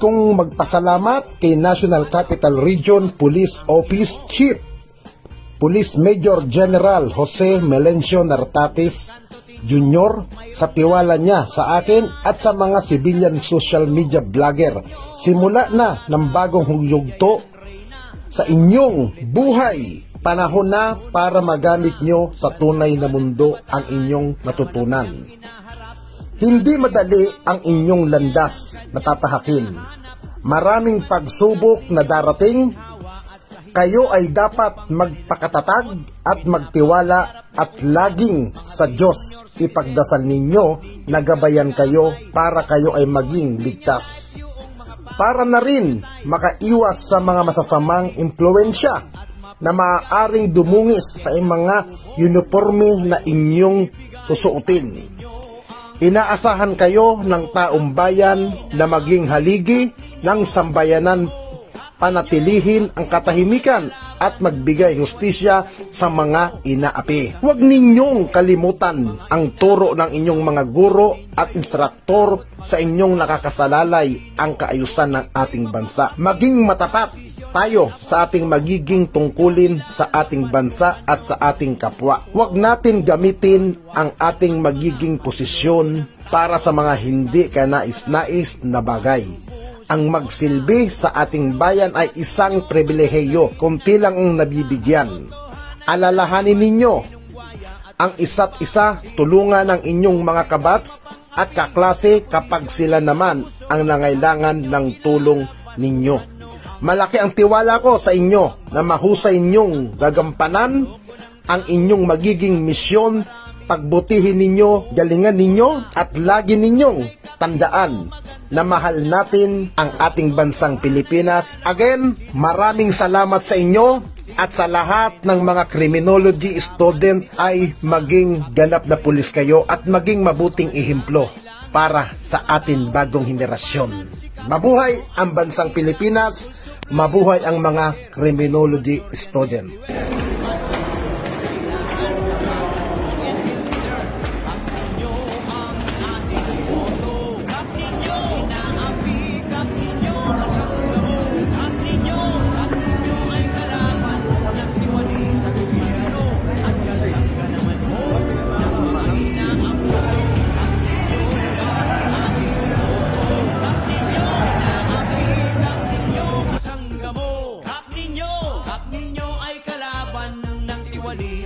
kong magpasalamat kay National Capital Region Police Office Chief Police Major General Jose Melencio Nartatis Jr. sa tiwala niya sa akin at sa mga civilian social media vlogger. Simula na ng bagong yugto sa inyong buhay. Panahon na para magamit nyo sa tunay na mundo ang inyong natutunan. Hindi madali ang inyong landas na tatahakin. Maraming pagsubok na darating. Kayo ay dapat magpakatatag at magtiwala at laging sa Diyos ipagdasal ninyo na gabayan kayo para kayo ay maging ligtas. Para na rin makaiwas sa mga masasamang impluwensya na maaaring dumungis sa mga uniforme na inyong susuotin. Inaasahan kayo ng taong bayan na maging haligi ng sambayanan, panatilihin ang katahimikan at magbigay hustisya sa mga inaapi. Huwag ninyong kalimutan ang turo ng inyong mga guro at instruktor sa inyong nakakasalalay ang kaayusan ng ating bansa. Maging matapat tayo sa ating magiging tungkulin sa ating bansa at sa ating kapwa. Huwag natin gamitin ang ating magiging posisyon para sa mga hindi kanais-nais na bagay. Ang magsilbi sa ating bayan ay isang pribilehiyo, kunti lang ang nabibigyan. Alalahanin ninyo ang isa't isa, tulungan ng inyong mga kabats at kaklase kapag sila naman ang nangailangan ng tulong ninyo. Malaki ang tiwala ko sa inyo na mahusay ninyong gagampanan ang inyong magiging misyon. Pagbutihin ninyo, galingan ninyo at lagi ninyong tandaan na mahal natin ang ating bansang Pilipinas. Again, maraming salamat sa inyo at sa lahat ng mga criminology student ay maging ganap na pulis kayo at maging mabuting ehemplo para sa atin bagong henerasyon. Mabuhay ang bansang Pilipinas, mabuhay ang mga criminology student.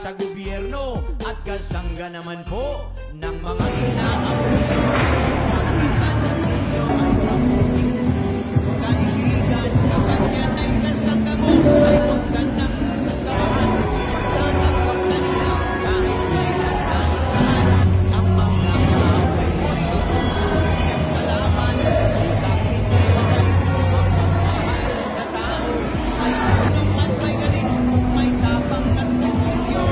Sa gobyerno at kasangga naman po ng mga inaabuso. Kaibigan, kapag yan ay kasangga mo, ay huwag ka nang kabahan. Pagtatanggap na nila kahit kailan kahit saan. Ang mga kaaway mo ay ang kalaban. Sikapin mo ang mahal na tao. May tulong at may galing, may tapang at konsilyo.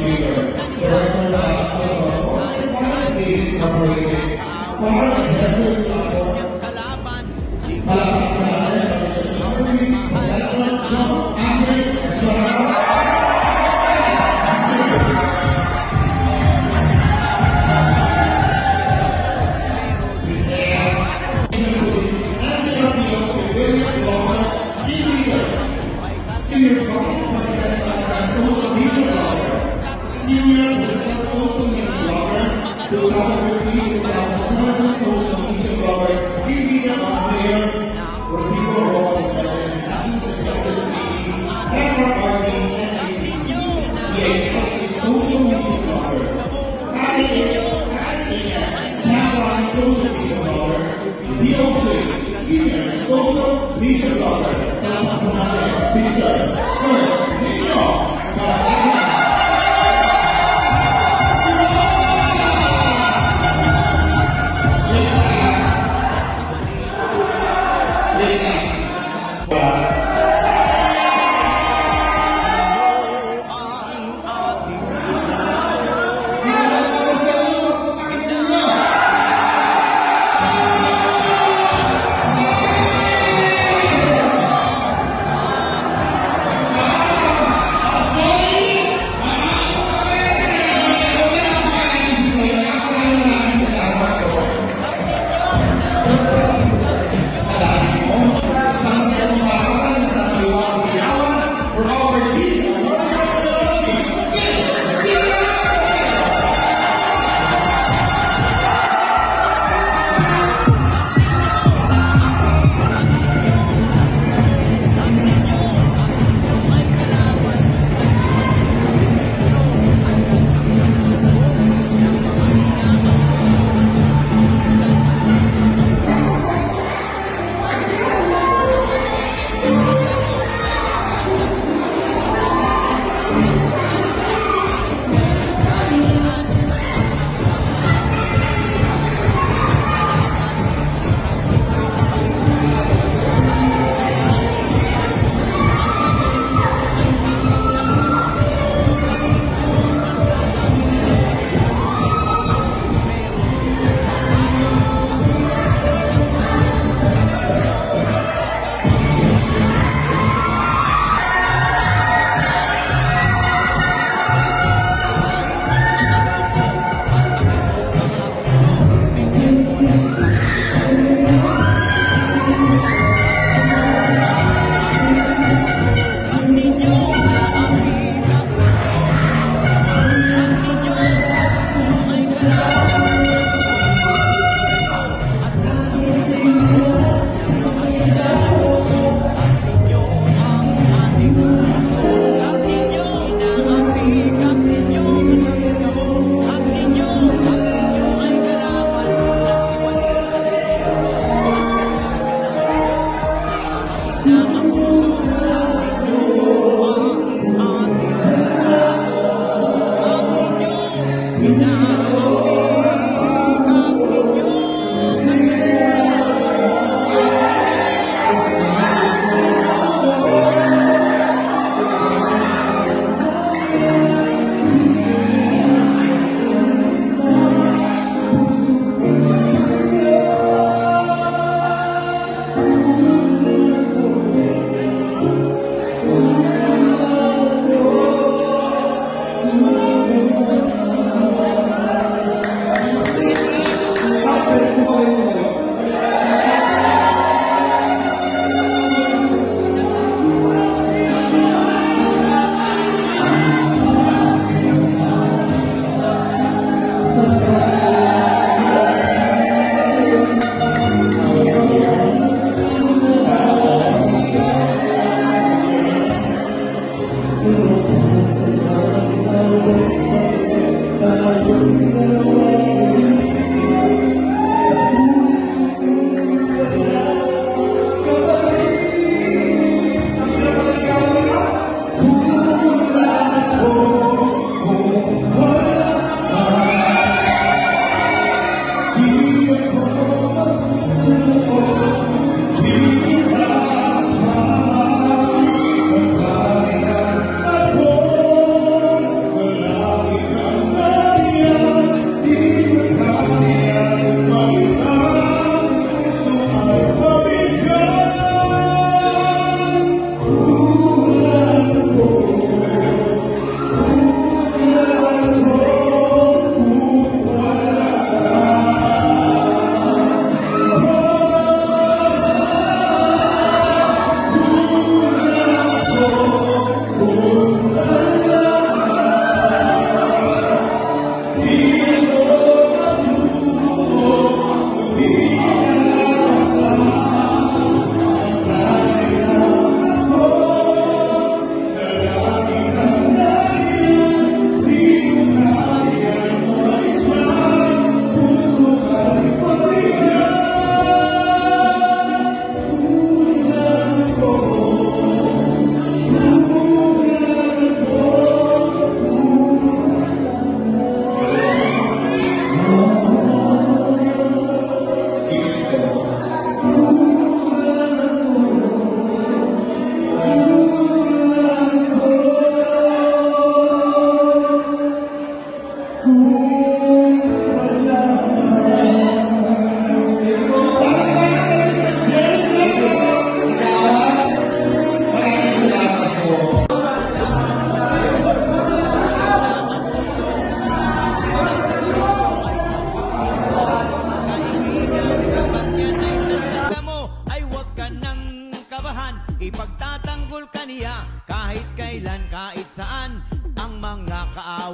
kalaban.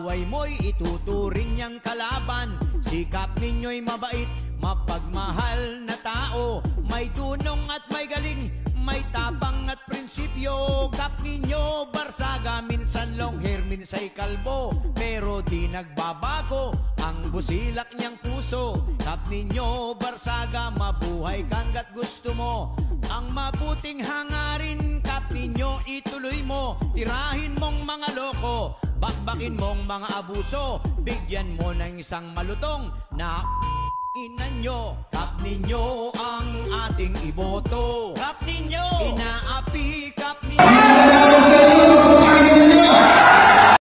kaaway mo'y ituturing niyang kalaban. Sikap ninyo'y mabait, mapagmahal na tao, may dunong at may galing, may tapang at prinsipyo. Kap ninyo Barsaga, minsan long hair, minsa'y kalbo, pero di nagbabago ang busilak niyang puso. Kap ninyo Barsaga, mabuhay kanggat gusto mo. Ang mabuting hangarin, kap ninyo ituloy mo. Tirahin mong mga loko, bakbakin mong mga abuso, bigyan mo ng isang malutong na ina nyo. Kap ninyo ang ating iboto. Kap ninyo inaapi, kap ninyo